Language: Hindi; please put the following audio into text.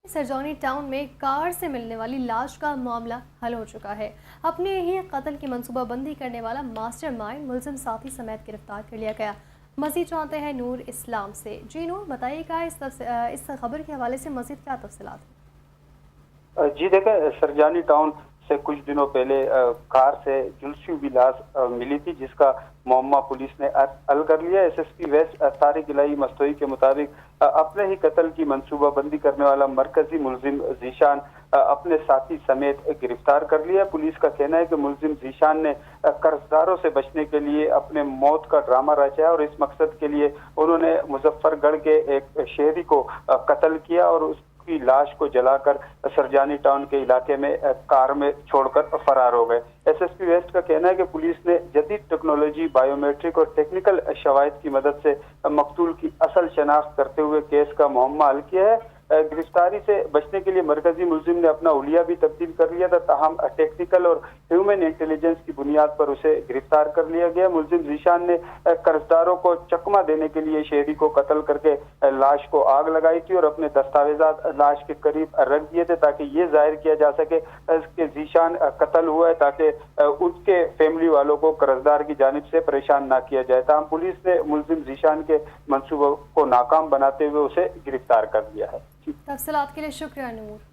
सरजौनी टाउन में कार से मिलने वाली लाश का मामला हल हो चुका है। अपने ही कत्ल की मंसूबाबंदी करने वाला मास्टरमाइंड मुलजिम साथी समेत गिरफ्तार कर लिया गया। मजीद जानते हैं नूर इस्लाम से। जी नूर, बताइएगा इस खबर के हवाले से मजीद क्या तफसीलात हैं? जी देखें, सरजानी टाउन से कुछ दिनों पहले कार से झुलसी हुई लाश मिली थी, जिसका मामला पुलिस ने हल कर लिया। एसएसपी वेस्ट तारिक इलाही मस्तोई के मुताबिक अपने ही कत्ल की मंसूबाबंदी करने वाला मरकजी मुलजिम जीशान अपने साथी समेत गिरफ्तार कर लिया। पुलिस का कहना है कि मुलजिम जीशान ने कर्जदारों से बचने के लिए अपने मौत का ड्रामा रचाया और इस मकसद के लिए उन्होंने मुजफ्फरगढ़ के एक शहरी को कत्ल किया और की लाश को जलाकर सरजानी टाउन के इलाके में कार में छोड़कर फरार हो गए। एसएसपी वेस्ट का कहना है कि पुलिस ने जदीद टेक्नोलॉजी, बायोमेट्रिक और टेक्निकल शवाहिद की मदद से मकतूल की असल शनाख्त करते हुए केस का मामला हल किया है। गिरफ्तारी से बचने के लिए मरकजी मुलजिम ने अपना हुलिया भी तब्दील कर लिया था, ताहम टेक्निकल और ह्यूमन इंटेलिजेंस की बुनियाद पर उसे गिरफ्तार कर लिया गया। मुलजिम जीशान ने कर्जदारों को चकमा देने के लिए शहरी को कत्ल करके लाश को आग लगाई थी और अपने दस्तावेजात लाश के करीब रख दिए थे, ताकि ये जाहिर किया जा सके कि जीशान कत्ल हुआ है, ताकि उसके फैमिली वालों को कर्जदार की जानिब से परेशान ना किया जाए। ताहम पुलिस ने मुलजिम जीशान के मंसूबों को नाकाम बनाते हुए उसे गिरफ्तार कर लिया है। तफसीलात के लिए शुक्रिया नूर।